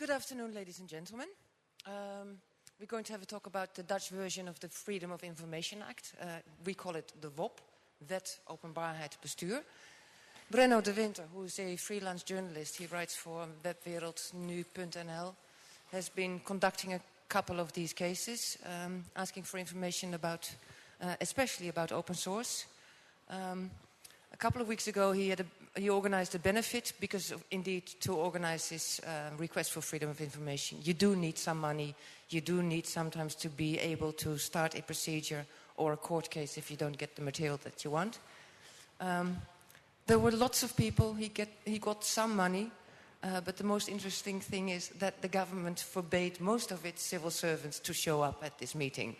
Good afternoon, ladies and gentlemen. We're going to have a talk about the Dutch version of the Freedom of Information Act. We call it the WOB, Wet Openbaarheid Bestuur. Brenno de Winter, who is a freelance journalist, he writes for webwereldnu.nl, has been conducting a couple of these cases, asking for information about, especially about open source. A couple of weeks ago, he organized a benefit because, indeed, to organize this request for freedom of information, you do need some money. You do need sometimes to be able to start a procedure or a court case if you don't get the material that you want. There were lots of people. He got some money, but the most interesting thing is that the government forbade most of its civil servants to show up at this meeting.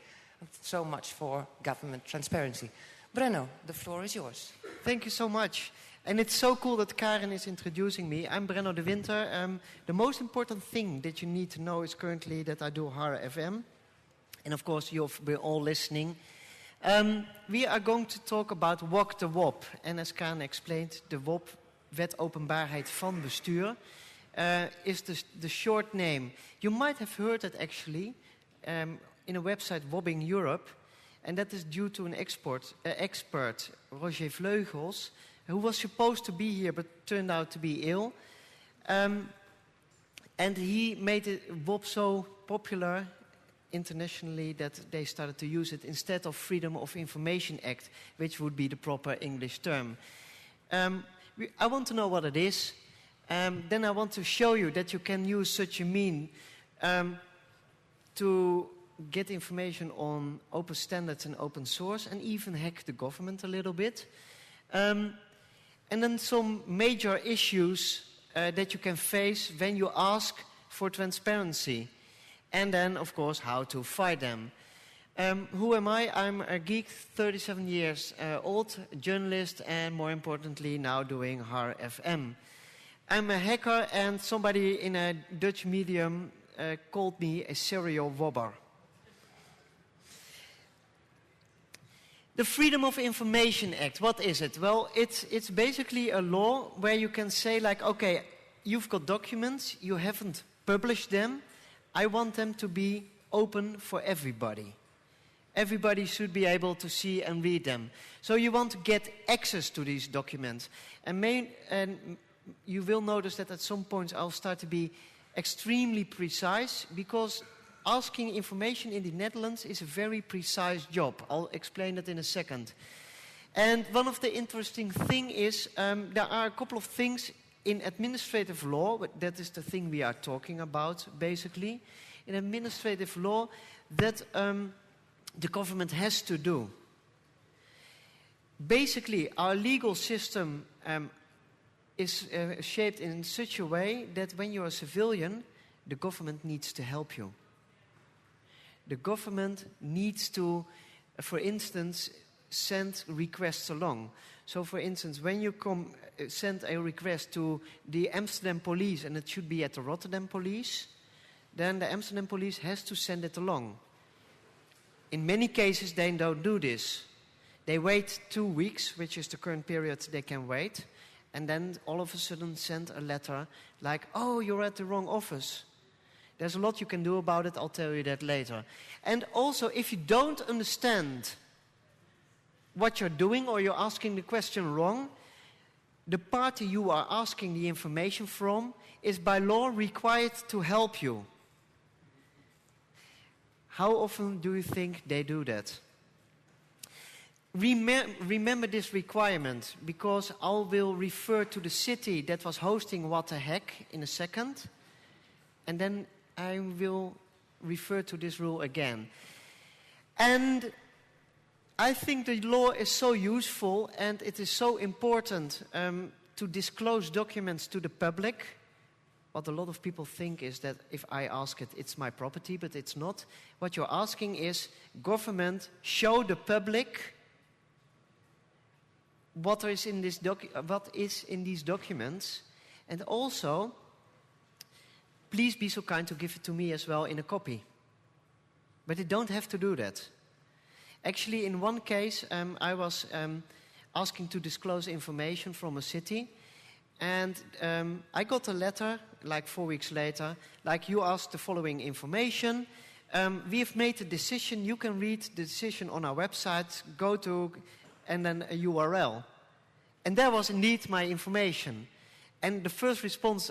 So much for government transparency. Brenno, the floor is yours. Thank you so much. And it's so cool that Karen is introducing me. I'm Brenno de Winter. The most important thing that you need to know is currently that I do HAR FM. And of course, you've been all listening. We are going to talk about Wok The Wob. And as Karen explained, the WOB, Wet Openbaarheid van Bestuur, is the short name. You might have heard it actually in a website, Wobbing Europe. And that is due to an expert, Roger Vleugels, who was supposed to be here but turned out to be ill. And he made WOB so popular internationally that they started to use it instead of Freedom of Information Act, which would be the proper English term. I want to know what it is. Then I want to show you that you can use such a mean to get information on open standards and open source and even hack the government a little bit. And then some major issues that you can face when you ask for transparency. And then, of course, how to fight them. Who am I? I'm a geek, 37 years old, journalist, and more importantly, now doing HAR FM. I'm a hacker, and somebody in a Dutch medium called me a serial wobber. The Freedom of Information Act, what is it? Well, it's basically a law where you can say, like, okay, you've got documents, you haven't published them, I want them to be open for everybody. Everybody should be able to see and read them. So you want to get access to these documents. And you will notice that at some points I'll start to be extremely precise, because asking information in the Netherlands is a very precise job. I'll explain that in a second. And one of the interesting things is there are a couple of things in administrative law, that is the thing we are talking about, basically. In administrative law, that the government has to do. Basically, our legal system is shaped in such a way that when you're a civilian, the government needs to help you. The government needs to, for instance, send requests along. So, for instance, when you send a request to the Amsterdam police, and it should be at the Rotterdam police, then the Amsterdam police has to send it along. In many cases, they don't do this. They wait 2 weeks, which is the current period they can wait, and then all of a sudden send a letter like, oh, you're at the wrong office. There's a lot you can do about it, I'll tell you that later. And also, if you don't understand what you're doing or you're asking the question wrong, the party you are asking the information from is by law required to help you. How often do you think they do that? Remember this requirement, because I will refer to the city that was hosting What the Heck in a second, and then I will refer to this rule again. And I think the law is so useful and it is so important to disclose documents to the public. What a lot of people think is that if I ask it, it's my property, but it's not. What you're asking is, government, show the public what is in these documents, and also, please be so kind to give it to me as well in a copy. But you don't have to do that. Actually, in one case, I was asking to disclose information from a city, And I got a letter, like 4 weeks later, like, you asked the following information. We have made a decision. You can read the decision on our website. Go to, and then a URL. And that was indeed my information. And the first response,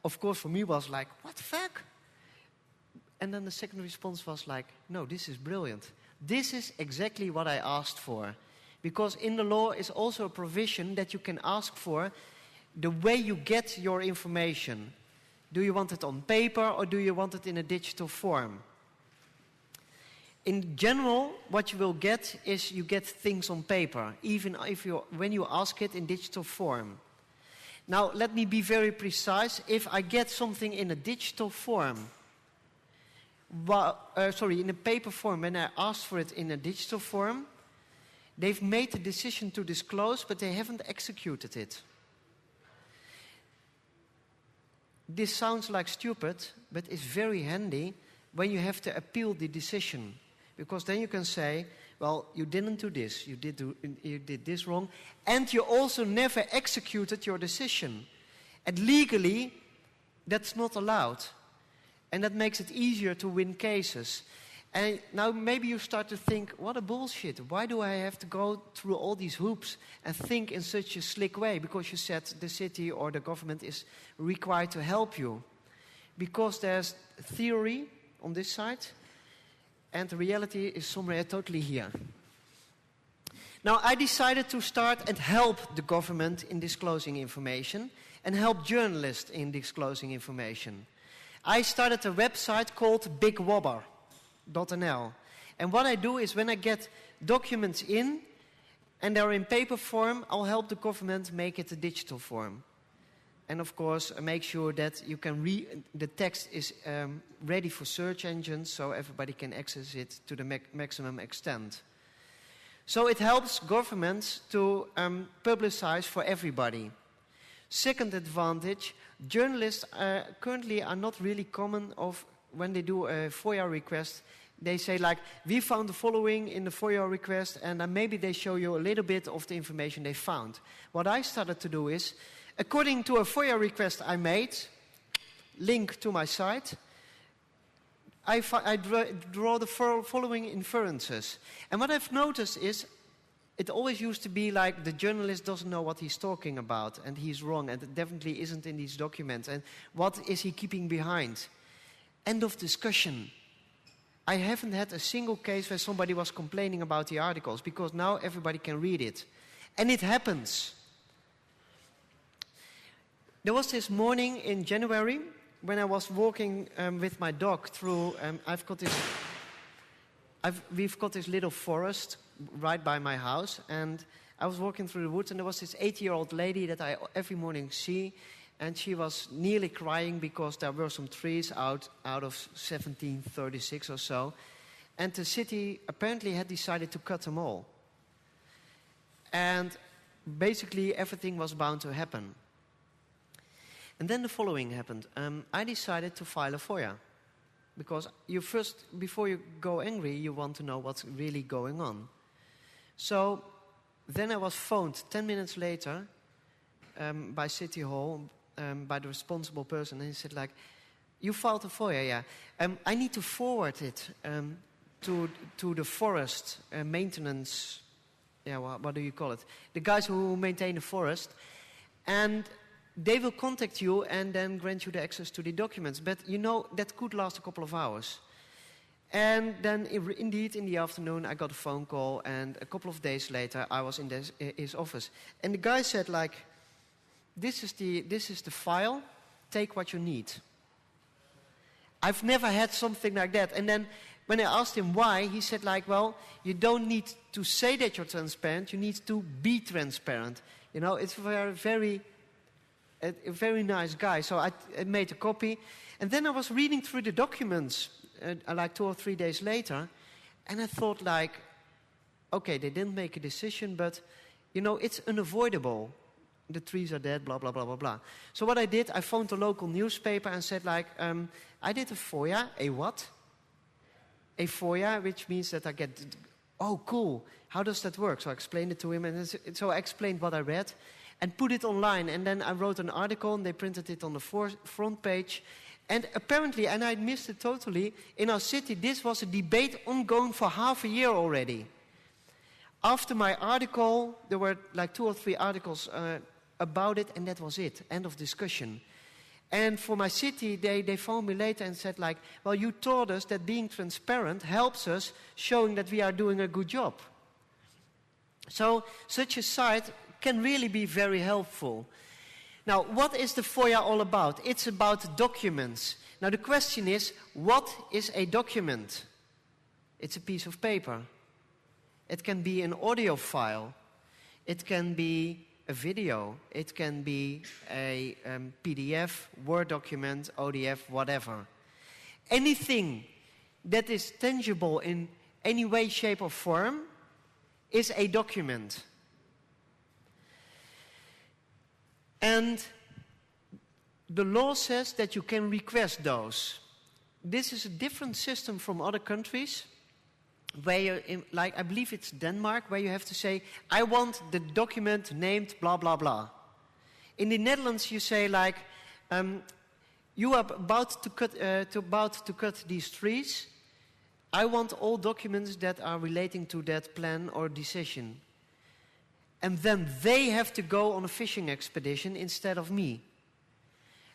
of course, for me was like, what the fuck? And then the second response was like, no, this is brilliant. This is exactly what I asked for. Because in the law is also a provision that you can ask for the way you get your information. Do you want it on paper or do you want it in a digital form? In general, what you will get is you get things on paper, even if when you ask it in digital form. Now, let me be very precise. If I get something in a digital form, in a paper form, when I asked for it in a digital form, they've made the decision to disclose, but they haven't executed it. This sounds like stupid, but it's very handy when you have to appeal the decision. Because then you can say, well, you didn't do this, you did this wrong, and you also never executed your decision. And legally, that's not allowed. And that makes it easier to win cases. And now maybe you start to think, what a bullshit. Why do I have to go through all these hoops and think in such a slick way? Because you said the city or the government is required to help you. Because there's theory on this side, and the reality is somewhere totally here. Now, I decided to start and help the government in disclosing information and help journalists in disclosing information. I started a website called bigwobber.nl. And what I do is when I get documents in and they're in paper form, I'll help the government make it a digital form. And of course, make sure that you can the text is ready for search engines so everybody can access it to the maximum extent. So it helps governments to publicize for everybody. Second advantage, journalists currently are not really common of when they do a FOIA request. They say like, we found the following in the FOIA request, and then maybe they show you a little bit of the information they found. What I started to do is, according to a FOIA request I made, link to my site, I draw the following inferences. And what I've noticed is, it always used to be like the journalist doesn't know what he's talking about, and he's wrong, and it definitely isn't in these documents. And what is he keeping behind? End of discussion. I haven't had a single case where somebody was complaining about the articles, because now everybody can read it. And it happens. There was this morning in January when I was walking with my dog through, we've got this little forest right by my house, and I was walking through the woods, and there was this 80-year-old lady that I every morning see, and she was nearly crying because there were some trees out of 1736 or so, and the city apparently had decided to cut them all. And basically everything was bound to happen. And then the following happened. I decided to file a FOIA. Because before you go angry, you want to know what's really going on. So then I was phoned 10 minutes later by City Hall, by the responsible person, and he said like, you filed a FOIA, yeah. I need to forward it to the forest maintenance, what do you call it? The guys who maintain the forest. And they will contact you and then grant you the access to the documents. But you know, that could last a couple of hours. And then indeed in the afternoon I got a phone call, and a couple of days later I was in his office. And the guy said like, this is the file, take what you need. I've never had something like that. And then when I asked him why, he said like, well, you don't need to say that you're transparent, you need to be transparent. You know, it's a very nice guy. So I made a copy. And then I was reading through the documents like 2 or 3 days later. And I thought like, okay, they didn't make a decision, but, you know, it's unavoidable. The trees are dead, blah, blah, blah, blah, blah. So what I did, I phoned the local newspaper and said like, I did a FOIA. A what? A FOIA, which means that I get, oh, cool. How does that work? So I explained it to him. And so I explained what I read. and put it online. And then I wrote an article, and they printed it on the front page. And apparently, and I missed it totally, in our city, this was a debate ongoing for half a year already. After my article, there were like 2 or 3 articles about it, and that was it, end of discussion. And for my city, they phoned me later and said like, well, you taught us that being transparent helps us showing that we are doing a good job. So such a site can really be very helpful. Now, what is the FOIA all about? It's about documents. Now, the question is, what is a document? It's a piece of paper. It can be an audio file. It can be a video. It can be a PDF, Word document, ODF, whatever. Anything that is tangible in any way, shape, or form is a document. And the law says that you can request those. This is a different system from other countries, where like I believe it's Denmark, where you have to say, I want the document named blah, blah, blah. In the Netherlands, you say like, you are about to cut these trees. I want all documents that are relating to that plan or decision. And then they have to go on a fishing expedition instead of me.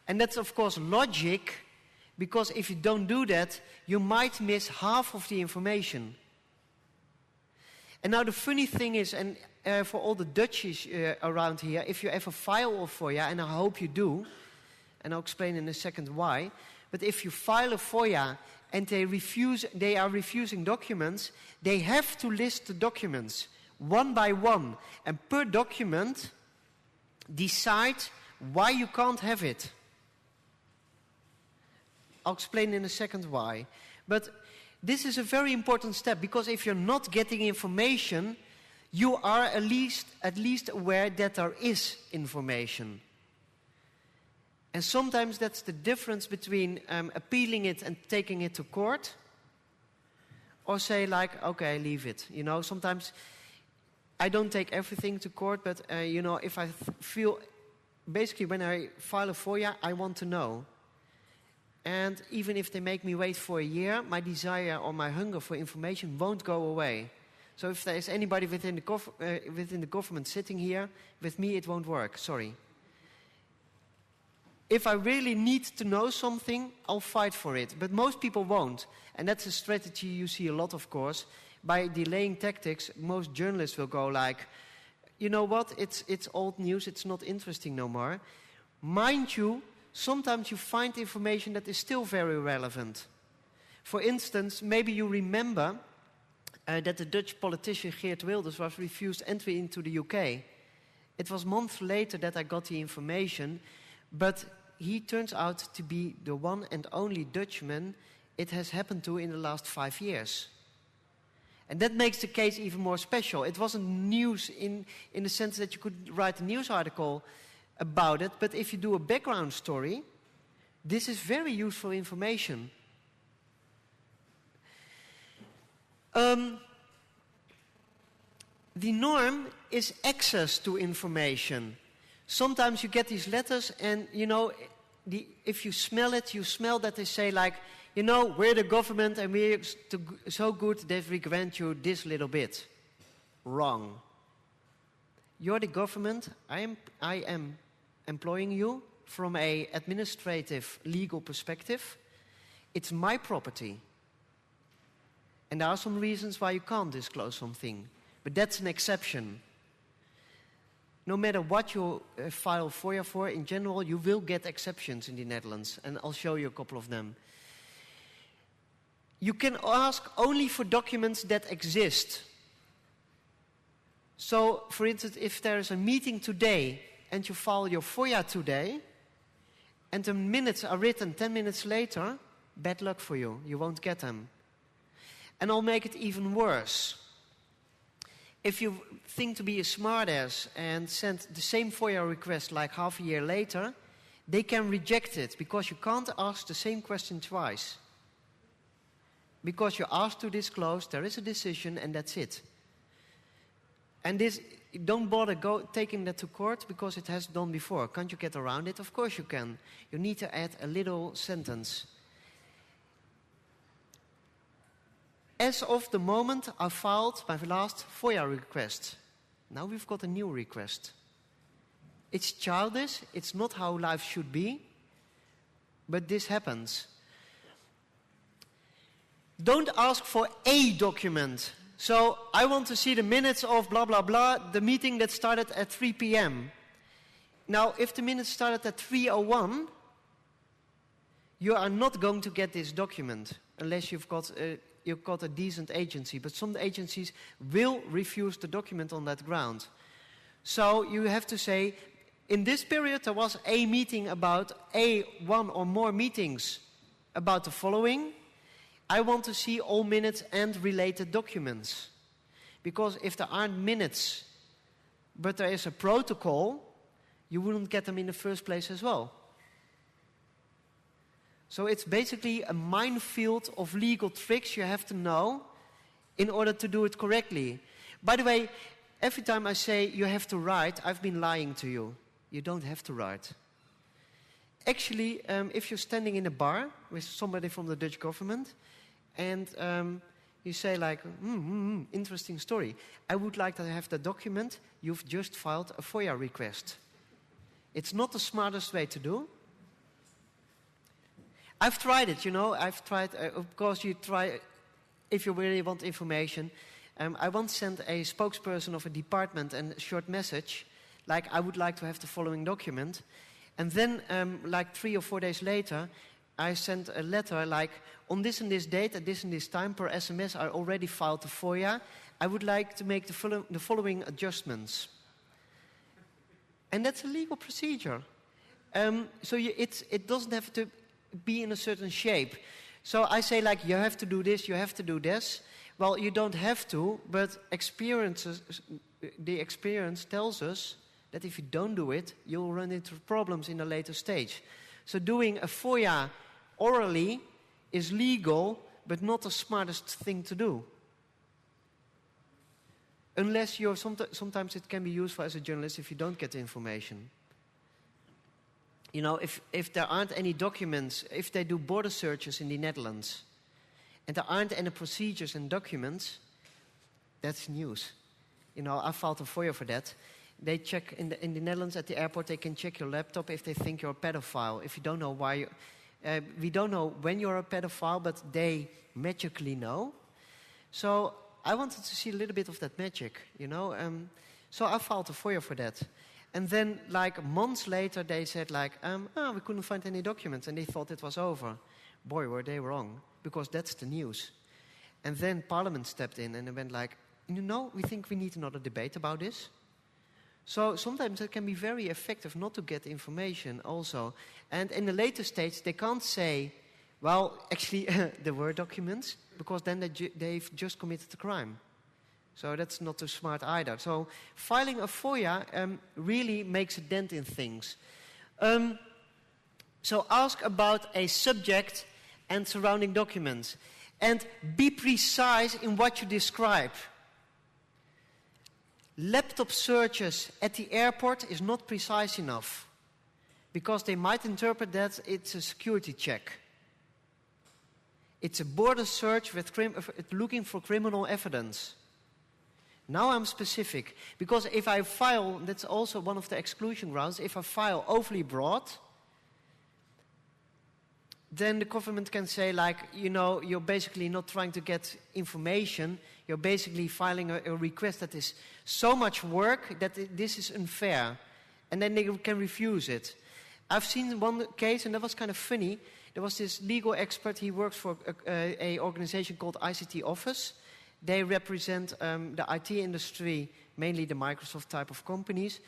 And that's of course logic, because if you don't do that, you might miss half of the information. And now the funny thing is, and for all the Dutchies around here, if you ever file a FOIA, and I hope you do, and I'll explain in a second why, but if you file a FOIA and they are refusing documents, they have to list the documents one by one, and per document decide why you can't have it. I'll explain in a second why. But this is a very important step, because if you're not getting information, you are at least aware that there is information. And sometimes that's the difference between appealing it and taking it to court, or say like, okay, leave it. You know, sometimes I don't take everything to court, but you know, if I feel, basically when I file a FOIA, I want to know. And even if they make me wait for a year, my desire or my hunger for information won't go away. So if there is anybody within the government sitting here, with me it won't work, sorry. If I really need to know something, I'll fight for it. But most people won't. And that's a strategy you see a lot, of course. By delaying tactics, most journalists will go like, you know what, it's old news, it's not interesting no more. Mind you, sometimes you find information that is still very relevant. For instance, maybe you remember that the Dutch politician Geert Wilders was refused entry into the UK. It was months later that I got the information, but he turns out to be the one and only Dutchman it has happened to in the last 5 years. And that makes the case even more special. It wasn't news in the sense that you could write a news article about it, but if you do a background story, this is very useful information. The norm is access to information. Sometimes you get these letters and, you know, if you smell it, you smell that they say like, you know, we're the government and we're so good that we grant you this little bit. Wrong. You're the government. I am employing you from an administrative, legal perspective. It's my property. And there are some reasons why you can't disclose something. But that's an exception. No matter what you file FOIA for, in general, you will get exceptions in the Netherlands. And I'll show you a couple of them. You can ask only for documents that exist. So, for instance, if there is a meeting today and you file your FOIA today, and the minutes are written 10 minutes later, bad luck for you. You won't get them. And I'll make it even worse. If you think to be a smartass and send the same FOIA request like half a year later, they can reject it because you can't ask the same question twice. Because you're asked to disclose, there is a decision, and that's it. And this, don't bother taking that to court because it has done before. Can't you get around it? Of course you can. You need to add a little sentence. As of the moment I filed my last FOIA request. Now we've got a new request. It's childish, it's not how life should be, but this happens. Don't ask for a document. So I want to see the minutes of blah, blah, blah, the meeting that started at 3 p.m. Now, if the minutes started at 3:01, you are not going to get this document unless you've got a decent agency. But some agencies will refuse the document on that ground. So you have to say, in this period there was a meeting about one or more meetings about the following. I want to see all minutes and related documents. Because if there aren't minutes, but there is a protocol, you wouldn't get them in the first place as well. So it's basically a minefield of legal tricks you have to know in order to do it correctly. By the way, every time I say you have to write, I've been lying to you. You don't have to write. Actually, if you're standing in a bar with somebody from the Dutch government and you say like, interesting story. I would like to have the document. You've just filed a FOIA request. It's not the smartest way to do. I've tried it, I've tried, of course you try, if you really want information. I once sent a spokesperson of a department a short message, like I would like to have the following document. And then, like 3 or 4 days later, I sent a letter like, on this and this date, at this and this time, per SMS, I already filed the FOIA. I would like to make the following adjustments. And that's a legal procedure. So it doesn't have to be in a certain shape. So I say like, you have to do this, you have to do this. Well, you don't have to, but the experience tells us that if you don't do it, you'll run into problems in a later stage. So doing a FOIA orally is legal, but not the smartest thing to do. Unless you're sometimes it can be useful as a journalist if you don't get the information. If there aren't any documents, if they do border searches in the Netherlands, and there aren't any procedures and documents, that's news. I filed a FOIA for that. They check in the Netherlands at the airport, they can check your laptop if they think you're a pedophile. If you don't know why, we don't know when you're a pedophile, but they magically know. So I wanted to see a little bit of that magic, So I filed a FOIA for that. And then, like, months later, they said, like, we couldn't find any documents. And they thought it was over. Boy, were they wrong. Because that's the news. And then Parliament stepped in and they went like, we think we need another debate about this. So sometimes it can be very effective not to get information also. And in the later stage, they can't say, well, actually, there were documents. Because then they've just committed a crime. So that's not too smart either. So filing a FOIA really makes a dent in things. So ask about a subject and surrounding documents. And be precise in what you describe. Laptop searches at the airport is not precise enough. Because they might interpret that it's a security check. It's a border search with looking for criminal evidence. Now I'm specific, because if I file, that's also one of the exclusion grounds, if I file overly broad, then the government can say like, you're basically not trying to get information, you're basically filing a request that is so much work that this is unfair, and then they can refuse it. I've seen one case, and that was kind of funny. There was this legal expert, he works for a organization called ICT Office. They represent the IT industry, mainly the Microsoft type of companies.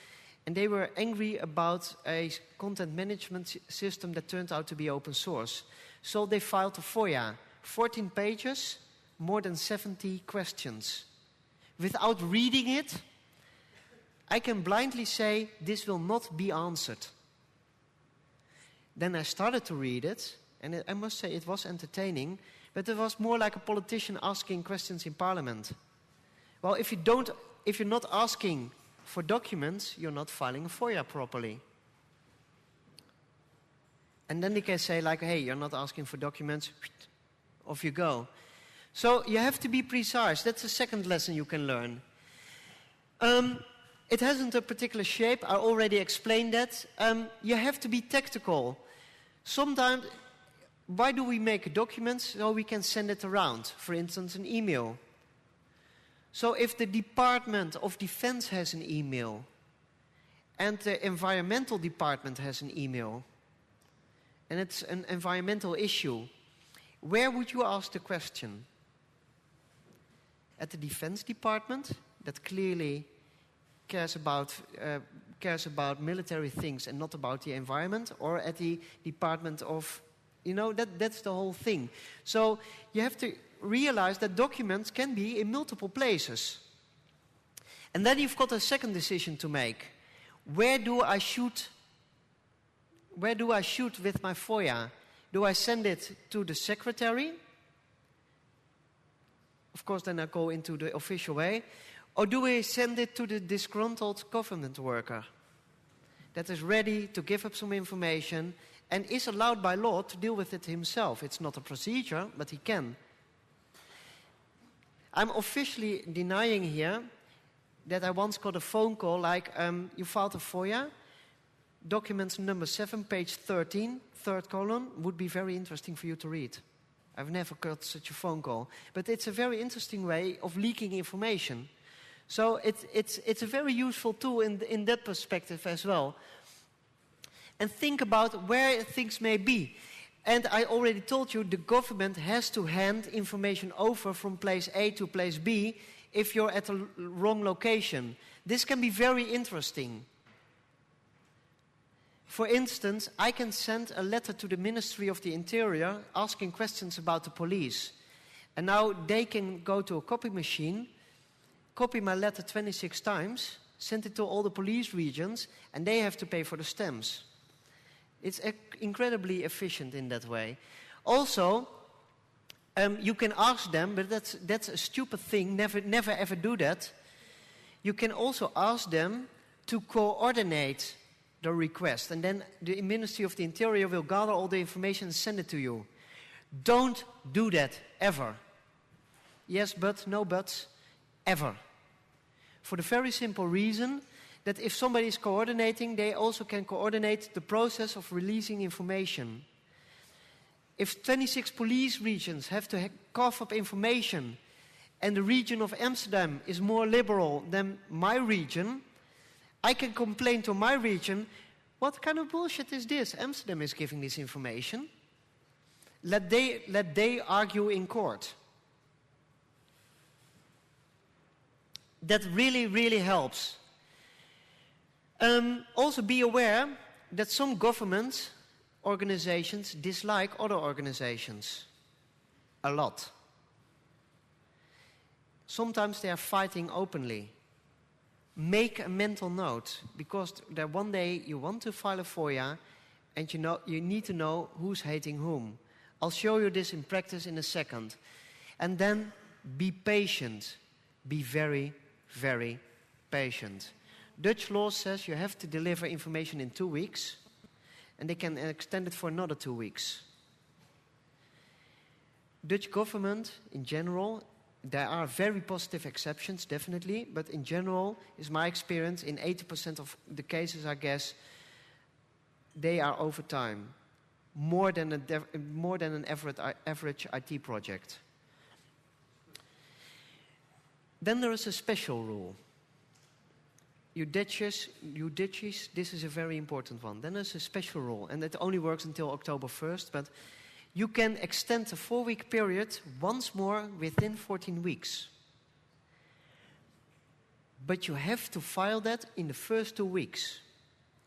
And they were angry about a content management system that turned out to be open source. So they filed a FOIA, 14 pages, more than 70 questions. Without reading it, I can blindly say, this will not be answered. Then I started to read it, and I must say it was entertaining, but it was more like a politician asking questions in Parliament. Well, if you're not asking for documents, you're not filing a FOIA properly. And then they can say like, hey, you're not asking for documents, off you go. So you have to be precise. That's the second lesson you can learn. It hasn't a particular shape. I already explained that. You have to be tactical. Sometimes, why do we make documents? So we can send it around. For instance, an email. So if the Department of Defense has an email, and the Environmental Department has an email, and it's an environmental issue, where would you ask the question? At the Defense Department, that clearly cares about military things and not about the environment, or at the Department of, that's the whole thing. So you have to realize that documents can be in multiple places. And then you've got a second decision to make. Where do I shoot with my FOIA? Do I send it to the secretary? Of course, then I go into the official way. Or do I send it to the disgruntled government worker that is ready to give up some information and is allowed by law to deal with it himself? It's not a procedure, but he can. I'm officially denying here that I once got a phone call like, you filed a FOIA, documents number 7, page 13, third column, would be very interesting for you to read. I've never got such a phone call. But it's a very interesting way of leaking information. So it's a very useful tool in that perspective as well. And think about where things may be. And I already told you the government has to hand information over from place A to place B if you're at the wrong location. This can be very interesting. For instance, I can send a letter to the Ministry of the Interior asking questions about the police. And now they can go to a copy machine, copy my letter 26 times, send it to all the police regions, and they have to pay for the stamps. It's incredibly efficient in that way. Also, you can ask them, but that's a stupid thing, never ever do that. You can also ask them to coordinate the request, and then the Ministry of the Interior will gather all the information and send it to you. Don't do that, ever. Yes, but, no buts, ever. For the very simple reason that if somebody is coordinating, they also can coordinate the process of releasing information. If 26 police regions have to cough up information, and the region of Amsterdam is more liberal than my region, I can complain to my region, what kind of bullshit is this? Amsterdam is giving this information. Let they argue in court. That really, really helps. Also be aware that some government organizations dislike other organizations a lot. Sometimes they are fighting openly. Make a mental note, because there one day you want to file a FOIA and you need to know who's hating whom. I'll show you this in practice in a second. And then be patient. Be very, very patient. Dutch law says you have to deliver information in 2 weeks, and they can extend it for another 2 weeks. Dutch government, in general, there are very positive exceptions, definitely, but in general, is my experience, in 80% of the cases, I guess, they are over time, more than an average IT project. Then there is a special rule. You Dutchies, this is a very important one. Then there's a special rule, and it only works until October 1st, but you can extend the 4-week period once more within 14 weeks. But you have to file that in the first 2 weeks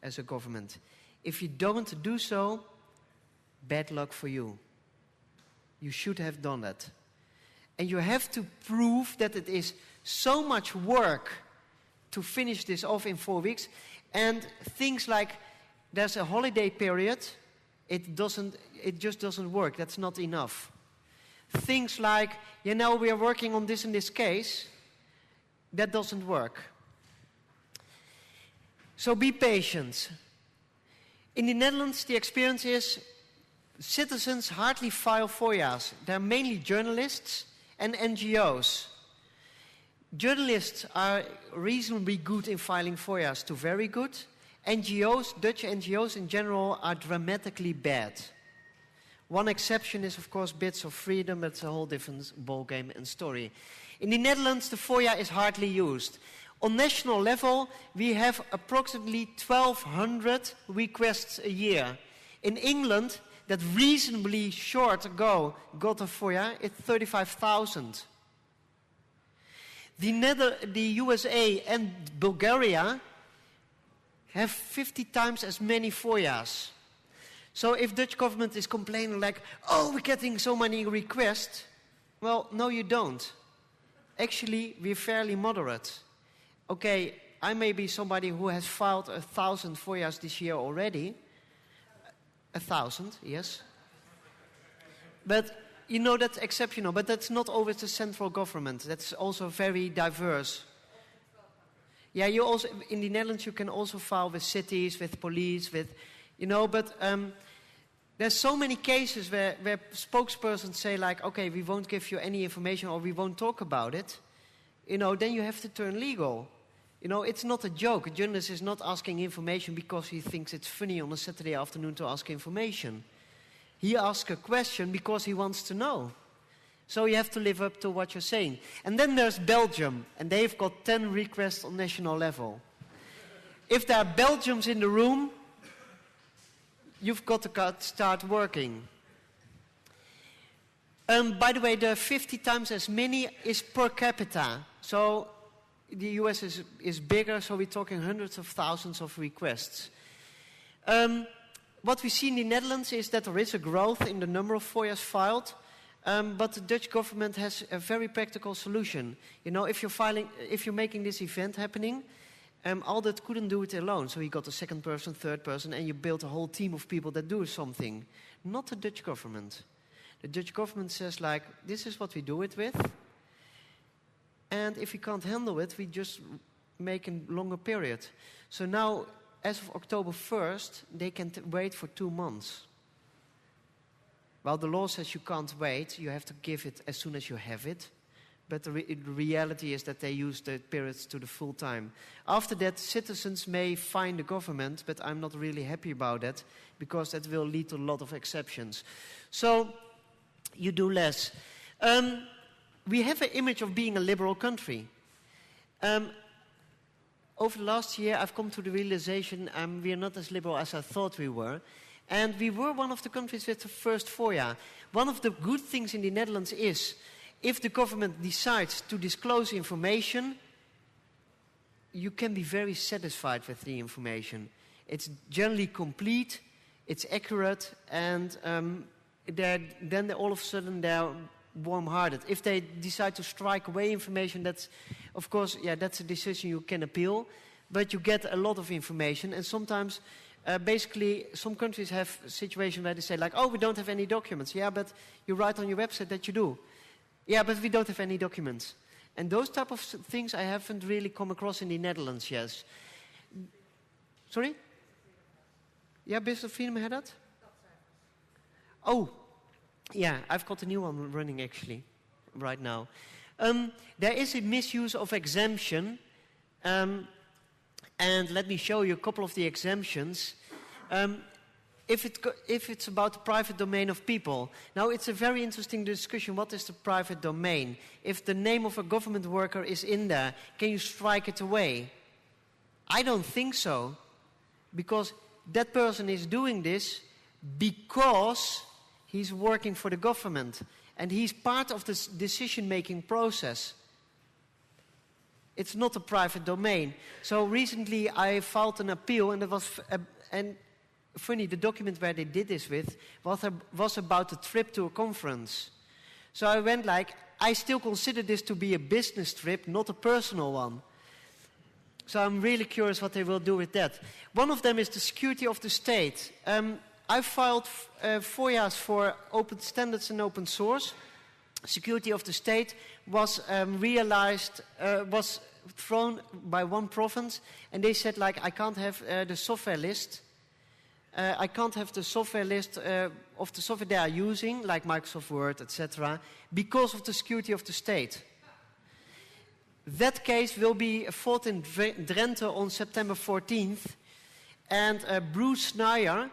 as a government. If you don't do so, bad luck for you. You should have done that. And you have to prove that it is so much work to finish this off in 4 weeks. And things like there's a holiday period, it just doesn't work. That's not enough. Things like, we are working on this and this case, that doesn't work. So be patient. In the Netherlands, the experience is citizens hardly file FOIAs. They're mainly journalists and NGOs. Journalists are reasonably good in filing FOIAs to very good. NGOs, Dutch NGOs in general, are dramatically bad. One exception is, of course, Bits of Freedom, but it's a whole different ballgame and story. In the Netherlands, the FOIA is hardly used. On national level, we have approximately 1,200 requests a year. In England, that reasonably short ago got a FOIA, it's 35,000. The USA and Bulgaria have 50 times as many FOIAs. So if Dutch government is complaining like, oh, we're getting so many requests, well, no, you don't. Actually, we're fairly moderate. Okay, I may be somebody who has filed 1,000 FOIAs this year already. 1,000, yes. But you know, that's exceptional, but that's not always the central government. That's also very diverse. Yeah, you also, in the Netherlands, you can also file with cities, with police, with, you know, but there's so many cases where spokespersons say like, okay, we won't give you any information or we won't talk about it. You know, then you have to turn legal. You know, it's not a joke. A journalist is not asking information because he thinks it's funny on a Saturday afternoon to ask information. He asks a question because he wants to know. So you have to live up to what you're saying. And then there's Belgium, and they've got 10 requests on national level. If there are Belgians in the room, you've got to start working. By the way, the 50 times as many is per capita. So the US is bigger, so we're talking hundreds of thousands of requests. What we see in the Netherlands is that there is a growth in the number of FOIAs filed, but the Dutch government has a very practical solution. You know, if you're making this event happening, Aldert couldn't do it alone, so he got a second person, third person, and you built a whole team of people that do something. Not the Dutch government. The Dutch government says like, this is what we do it with, and if we can't handle it, we just make a longer period. So now, as of October 1st, they can wait for 2 months. Well, the law says you can't wait, you have to give it as soon as you have it. But the reality is that they use the periods to the full time. After that, citizens may fine the government, but I'm not really happy about that, because that will lead to a lot of exceptions. So, you do less. We have an image of being a liberal country. Over the last year, I've come to the realization we are not as liberal as I thought we were. And we were one of the countries with the first FOIA. One of the good things in the Netherlands is, if the government decides to disclose information, you can be very satisfied with the information. It's generally complete, it's accurate, and then all of a sudden they're warm-hearted. If they decide to strike away information, that's, of course, yeah, that's a decision you can appeal, but you get a lot of information, and sometimes, basically, some countries have a situation where they say like, oh, we don't have any documents. Yeah, but you write on your website that you do. Yeah, but we don't have any documents. And those type of things I haven't really come across in the Netherlands yet. Sorry? Yeah, Business of Freedom had that? Oh, yeah, I've got a new one running actually, right now. There is a misuse of exemption, and let me show you a couple of the exemptions. If it's about the private domain of people. Now, it's a very interesting discussion. What is the private domain? If the name of a government worker is in there, can you strike it away? I don't think so, because that person is doing this because he's working for the government, and he's part of this decision-making process. It's not a private domain. So recently I filed an appeal, and it was funny, the document where they did this with was about a trip to a conference. So I went like, I still consider this to be a business trip, not a personal one. So I'm really curious what they will do with that. One of them is the security of the state. I filed FOIAs for open standards and open source. Security of the state was thrown by one province, and they said, like, I can't have the software list. I can't have the software list of the software they are using, like Microsoft Word, etc., because of the security of the state. That case will be fought in Drenthe on September 14th, and Bruce Snyder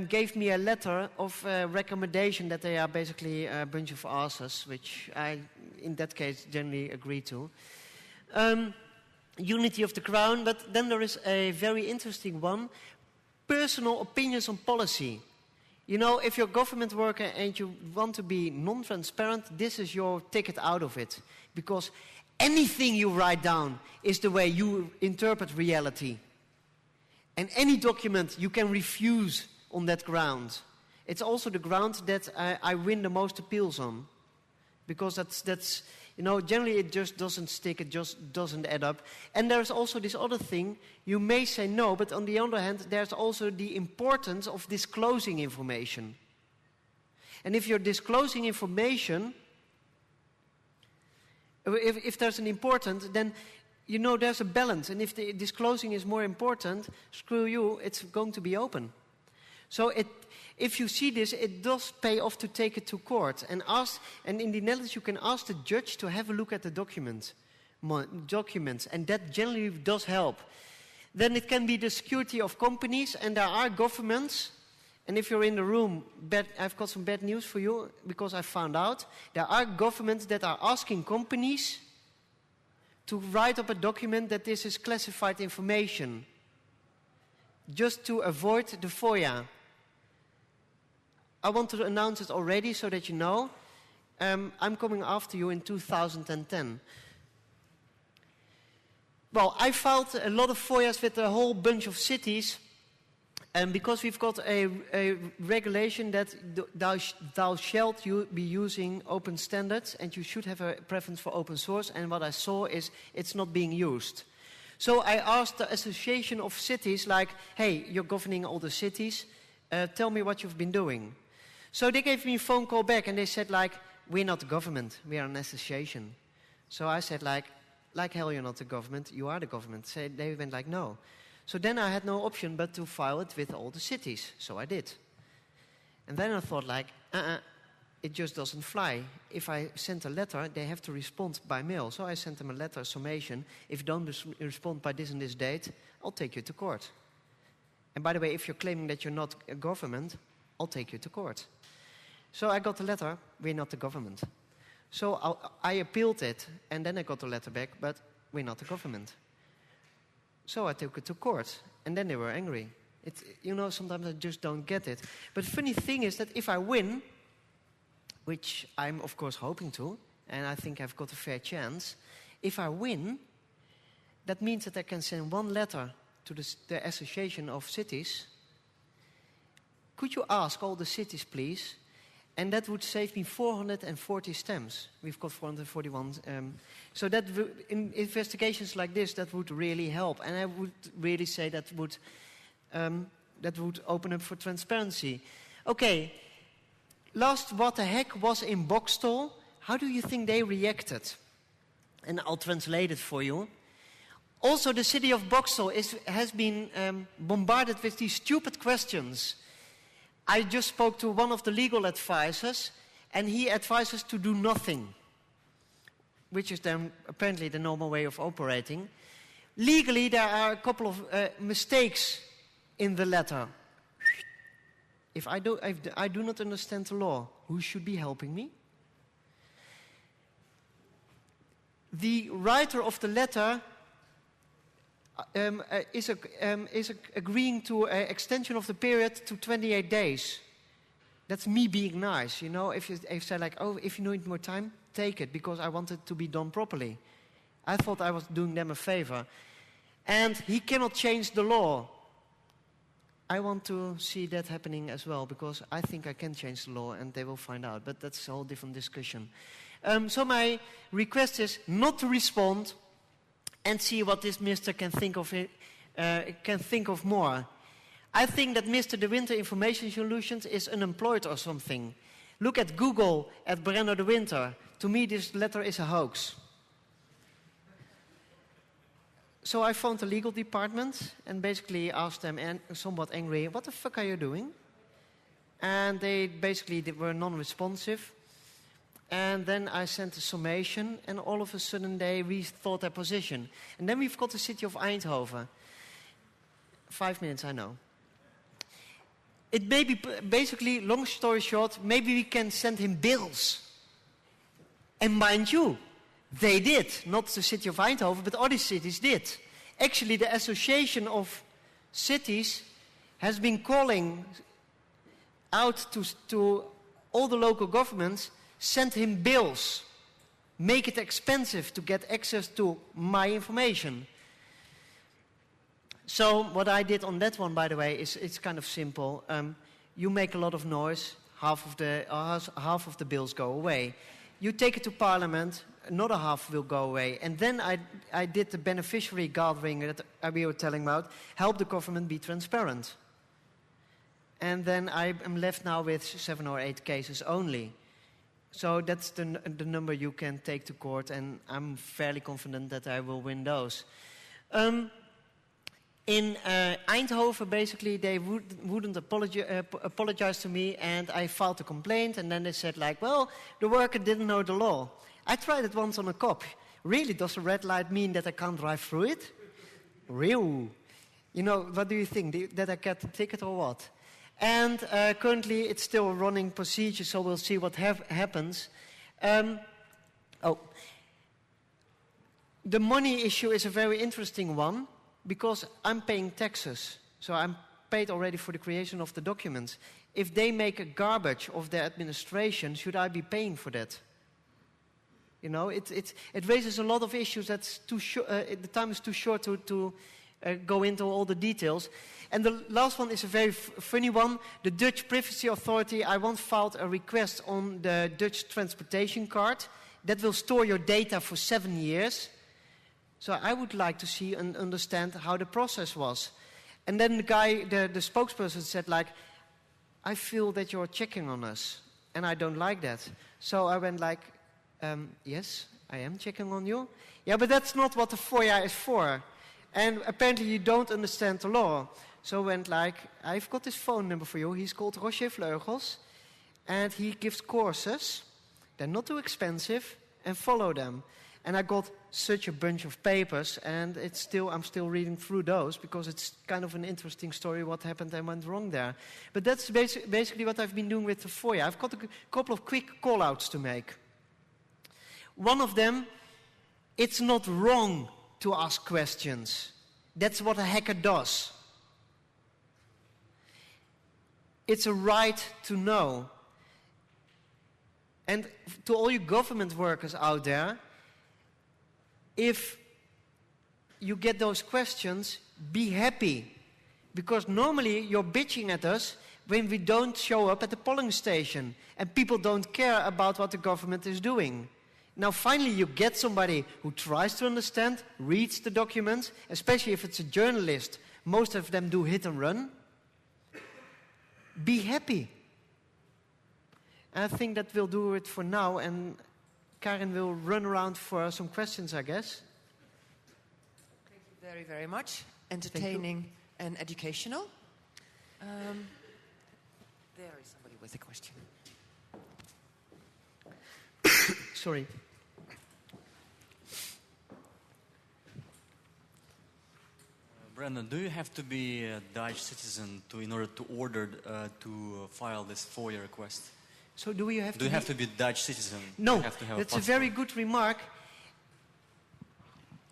gave me a letter of recommendation that they are basically a bunch of asses, which I, in that case, generally agree to. Unity of the Crown, but then there is a very interesting one. Personal opinions on policy. You know, if you're a government worker and you want to be non-transparent, this is your ticket out of it. Because anything you write down is the way you interpret reality. And any document you can refuse on that ground. It's also the ground that I win the most appeals on. Because that's you know, generally it just doesn't stick, it just doesn't add up. And there's also this other thing, you may say no, but on the other hand, there's also the importance of disclosing information. And if you're disclosing information, if there's an important, then you know there's a balance. And if the disclosing is more important, screw you, it's going to be open. So if you see this, it does pay off to take it to court and ask. And in the Netherlands, you can ask the judge to have a look at the documents, and that generally does help. Then it can be the security of companies, and there are governments. And if you're in the room, I've got some bad news for you, because I found out there are governments that are asking companies to write up a document that this is classified information, just to avoid the FOIA. I want to announce it already so that you know. I'm coming after you in 2010. Well, I filed a lot of FOIAs with a whole bunch of cities, because we've got a regulation that thou shalt be using open standards, and you should have a preference for open source, and what I saw is it's not being used. So I asked the association of cities, like, hey, you're governing all the cities, tell me what you've been doing. So they gave me a phone call back, and they said, like, we're not the government, we are an association. So I said, like hell you're not the government, you are the government. So they went like, no. So then I had no option but to file it with all the cities. So I did. And then I thought, like, it just doesn't fly. If I send a letter, they have to respond by mail. So I sent them a letter, a summation. If you don't respond by this and this date, I'll take you to court. And by the way, if you're claiming that you're not a government, I'll take you to court. So I got the letter, we're not the government. So I appealed it, and then I got the letter back, but we're not the government. So I took it to court, and then they were angry. You know, sometimes I just don't get it. But the funny thing is that if I win, which I'm of course hoping to, and I think I've got a fair chance, if I win, that means that I can send one letter to the Association of Cities. Could you ask all the cities, please? And that would save me 440 stamps. We've got 441. So that in investigations like this, that would really help. And I would really say that would open up for transparency. Okay, last What the Heck was in Boxtel. How do you think they reacted? And I'll translate it for you. Also, the city of Boxtel has been bombarded with these stupid questions. I just spoke to one of the legal advisors, and he advises to do nothing, which is then apparently the normal way of operating. Legally, there are a couple of mistakes in the letter. If I do not understand the law, who should be helping me? The writer of the letter is agreeing to an extension of the period to 28 days. That's me being nice, you know. If you say like, oh, if you need more time, take it, because I want it to be done properly. I thought I was doing them a favor. And he cannot change the law. I want to see that happening as well, because I think I can change the law, and they will find out. But that's a whole different discussion. So my request is not to respond, and see what this Mr. can think of more. I think that Mr. De Winter Information Solutions is unemployed or something. Look at Google, at Brenno De Winter. To me, this letter is a hoax. So I phoned the legal department and basically asked them, and somewhat angry, what the fuck are you doing? And they basically were non-responsive. And then I sent a summation, and all of a sudden they rethought their position. And then we've got the city of Eindhoven. 5 minutes, I know. It may be, basically, long story short, maybe we can send him bills. And mind you, they did. Not the city of Eindhoven, but other cities did. Actually, the Association of Cities has been calling out to all the local governments, send him bills. Make it expensive to get access to my information. So what I did on that one, by the way, is it's kind of simple. You make a lot of noise, half of the bills go away. You take it to Parliament, another half will go away. And then I did the beneficiary gathering that we were telling about, help the government be transparent. And then I am left now with 7 or 8 cases only. So that's the number you can take to court, and I'm fairly confident that I will win those. In Eindhoven, basically, they wouldn't apologize to me, and I filed a complaint, and then they said, like, well, the worker didn't know the law. I tried it once on a cop. Really, does a red light mean that I can't drive through it? Real. You know, what do you think? That I get the ticket or what? And currently, it's still a running procedure, so we'll see what happens. The money issue is a very interesting one, because I'm paying taxes. So I'm paid already for the creation of the documents. If they make a garbage of their administration, should I be paying for that? You know, it raises a lot of issues. That's too the time is too short to go into all the details. And the last one is a very funny one. The Dutch Privacy Authority, I once filed a request on the Dutch transportation card that will store your data for 7 years. So I would like to see and understand how the process was. And then the guy, the spokesperson said, like, I feel that you're checking on us, and I don't like that. So I went like, yes, I am checking on you. Yeah, but that's not what the FOIA is for. And apparently you don't understand the law. So I went like, I've got this phone number for you. He's called Roger Vleugels, and he gives courses. They're not too expensive, and follow them. And I got such a bunch of papers, and I'm still reading through those, because it's kind of an interesting story what happened and went wrong there. But that's basically what I've been doing with the FOIA. I've got a couple of quick call-outs to make. One of them, it's not wrong to ask questions. That's what a hacker does. It's a right to know. And to all you government workers out there, if you get those questions, be happy. Because normally you're bitching at us when we don't show up at the polling station and people don't care about what the government is doing. Now finally you get somebody who tries to understand, reads the documents, especially if it's a journalist. Most of them do hit and run. Be happy. And I think that will do it for now, and Karin will run around for some questions, I guess. Thank you very, very much. Entertaining and educational. There is somebody with a question. Sorry. Brandon, do you have to be a Dutch citizen in order to order to file this FOIA request? So do you have to be a Dutch citizen? No, have to have that's a very good remark.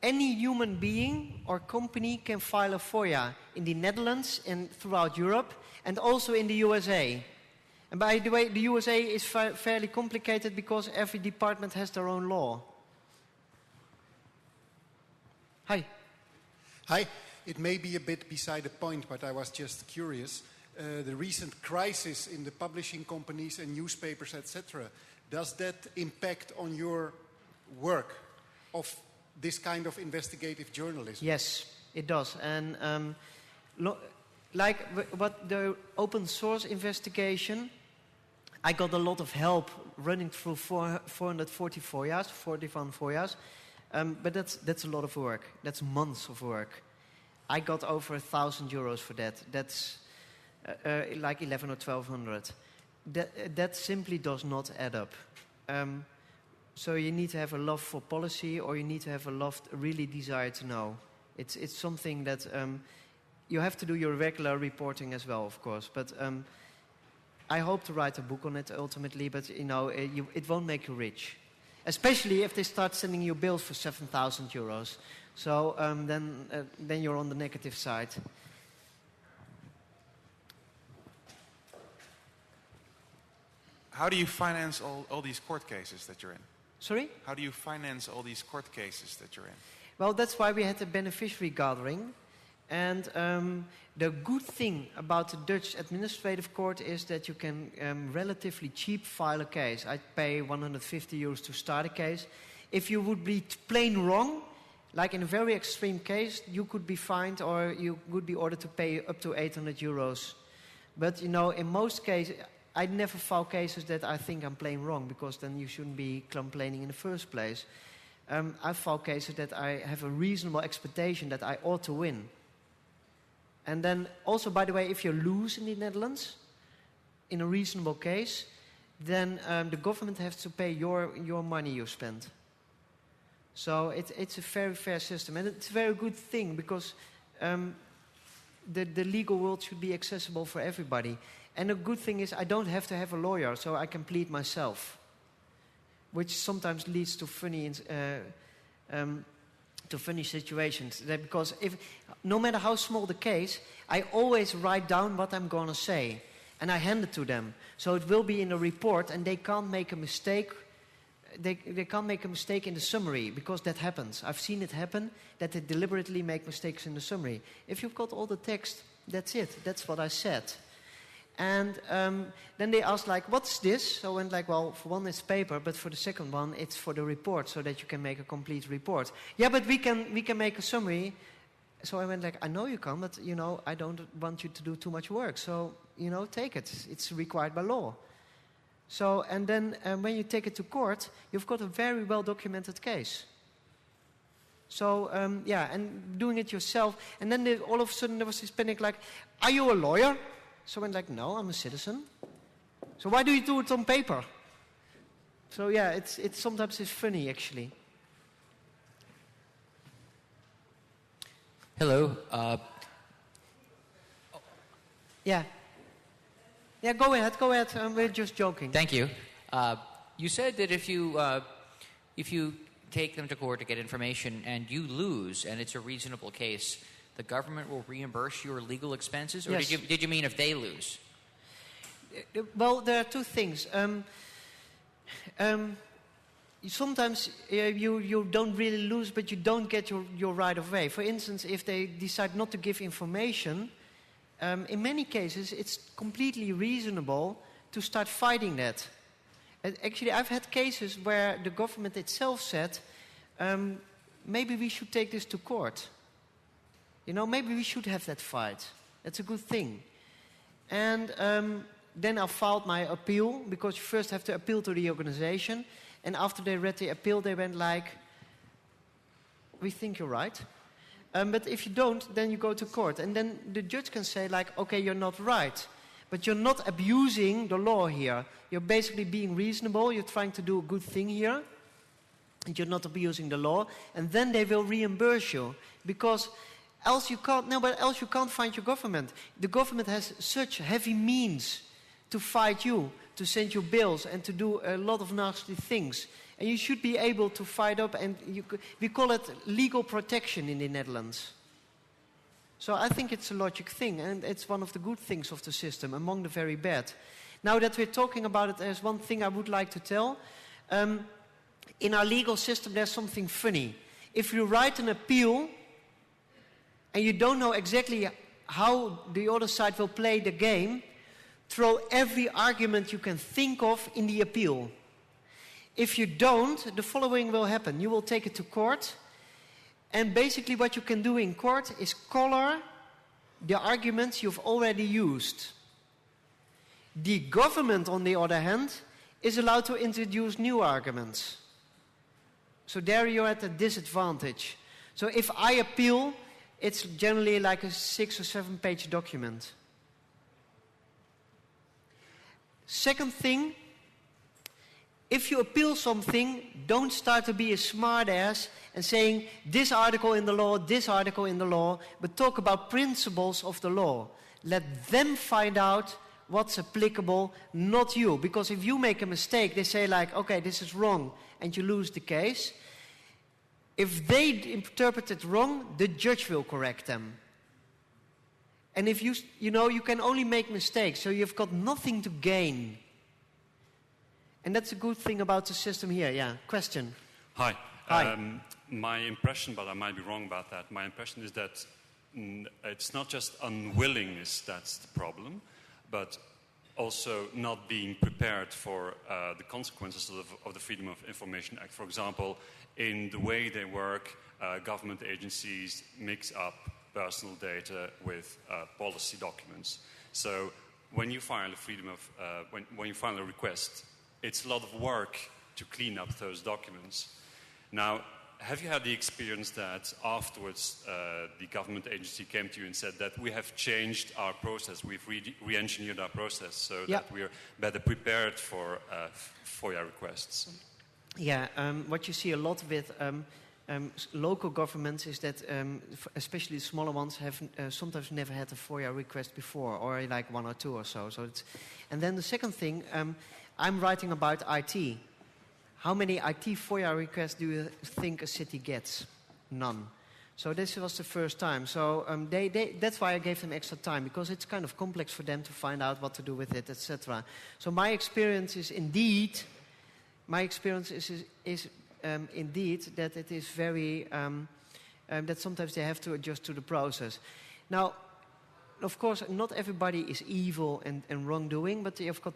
Any human being or company can file a FOIA in the Netherlands and throughout Europe, and also in the USA. And by the way, the USA is fairly complicated because every department has their own law. Hi. Hi. It may be a bit beside the point, but I was just curious. The recent crisis in the publishing companies and newspapers, etc., does that impact on your work of this kind of investigative journalism? Yes, it does. And like what the open source investigation, I got a lot of help running through 440 FOIAs, 41 FOIAs. But that's a lot of work. That's months of work. I got over €1,000 for that. That's like 11 or 1,200. That simply does not add up. So you need to have a love for policy, or you need to have a really desire to know. It's something that you have to do your regular reporting as well, of course. But I hope to write a book on it ultimately. But it won't make you rich, especially if they start sending you bills for €7,000. So then you're on the negative side. How do you finance all these court cases that you're in? Sorry? How do you finance all these court cases that you're in? Well, that's why we had a beneficiary gathering. And the good thing about the Dutch administrative court is that you can relatively cheap file a case. I pay €150 to start a case. If you would be plain wrong, like in a very extreme case, you could be fined, or you would be ordered to pay up to €800. But, in most cases, I never file cases that I think I'm plain wrong, because then you shouldn't be complaining in the first place. I file cases that I have a reasonable expectation that I ought to win. And then also, by the way, if you lose in the Netherlands, in a reasonable case, then the government has to pay your money you spent. So it's a very fair system. And it's a very good thing, because the legal world should be accessible for everybody. And the good thing is I don't have to have a lawyer, so I can plead myself, which sometimes leads to funny situations. Because no matter how small the case, I always write down what I'm going to say, and I hand it to them. So it will be in the report, and they can't make a mistake. They can't make a mistake in the summary, because that happens. I've seen it happen, that they deliberately make mistakes in the summary. If you've got all the text, that's it. That's what I said. And then they asked, what's this? So I went well, for one it's paper, but for the second one it's for the report, so that you can make a complete report. Yeah, but we can make a summary. So I went I know you can, but I don't want you to do too much work. So take it. It's required by law. So and then when you take it to court, you've got a very well documented case. So and doing it yourself, and then all of a sudden there was this panic, are you a lawyer? So I went no, I'm a citizen. So why do you do it on paper? So it's sometimes it's funny, actually. Hello. Yeah, go ahead. We're just joking. Thank you. You said that if you take them to court to get information and you lose, and it's a reasonable case, the government will reimburse your legal expenses? Or yes. did you mean if they lose? Well, there are two things. Sometimes you don't really lose, but you don't get your right of way. For instance, if they decide not to give information, in many cases it's completely reasonable to start fighting that. Actually, I've had cases where the government itself said, maybe we should take this to court. Maybe we should have that fight. That's a good thing. And then I filed my appeal, because you first have to appeal to the organization. And after they read the appeal, they went we think you're right. But if you don't, then you go to court. And then the judge can say, okay, you're not right. But you're not abusing the law here. You're basically being reasonable. You're trying to do a good thing here. And you're not abusing the law. And then they will reimburse you. Because else you can't fight your government. The government has such heavy means to fight you, to send you bills, and to do a lot of nasty things. And you should be able to fight up, and we call it legal protection in the Netherlands. So I think it's a logic thing, and it's one of the good things of the system, among the very bad. Now that we're talking about it, there's one thing I would like to tell. In our legal system, there's something funny. If you write an appeal, and you don't know exactly how the other side will play the game, throw every argument you can think of in the appeal. If you don't, the following will happen. You will take it to court, and basically what you can do in court is color the arguments you've already used. The government, on the other hand, is allowed to introduce new arguments. So there you're at a disadvantage. So if I appeal, it's generally like a 6 or 7 page document. Second thing, if you appeal something, don't start to be a smart ass and saying this article in the law, this article in the law, but talk about principles of the law. Let them find out what's applicable, not you. Because if you make a mistake, they say like, okay, this is wrong, and you lose the case. If they interpret it wrong, the judge will correct them. And if you can only make mistakes, so you've got nothing to gain. And that's a good thing about the system here. Yeah, question. Hi. Hi. My impression, but I might be wrong about that, my impression is that it's not just unwillingness that's the problem, but also not being prepared for the consequences of the Freedom of Information Act. For example, in the way they work, government agencies mix up personal data with policy documents. So when you file a when you file a request, it's a lot of work to clean up those documents. Now, have you had the experience that afterwards the government agency came to you and said that we have changed our process, we've re-engineered our process so that we're better prepared for FOIA requests? Yeah, what you see a lot with local governments is that, especially the smaller ones, have sometimes never had a FOIA request before, or like 1 or 2 or so. And then the second thing, I'm writing about IT. How many IT FOIA requests do you think a city gets? None. So this was the first time. So that's why I gave them extra time, because it's kind of complex for them to find out what to do with it, etc. So my experience is indeed that it is very that sometimes they have to adjust to the process. Now, of course, not everybody is evil and wrongdoing, but you've got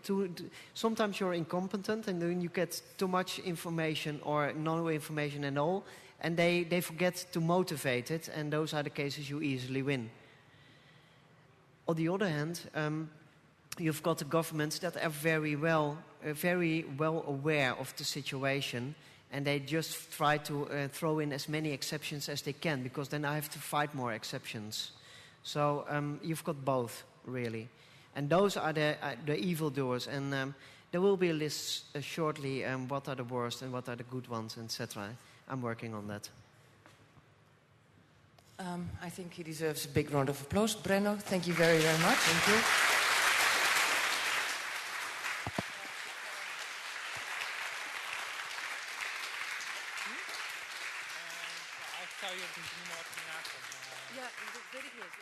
sometimes you're incompetent and then you get too much information or no information at all, and they forget to motivate it, and those are the cases you easily win. On the other hand, you've got the governments that are very well aware of the situation, and they just try to throw in as many exceptions as they can, because then I have to fight more exceptions. So you've got both, really. And those are the evildoers. And there will be a list shortly, what are the worst and what are the good ones, etc. I'm working on that. I think he deserves a big round of applause. Brenno, thank you very, very much. Thank you. Ik zou je het misschien nog naast. Ja, dat weet ik niet.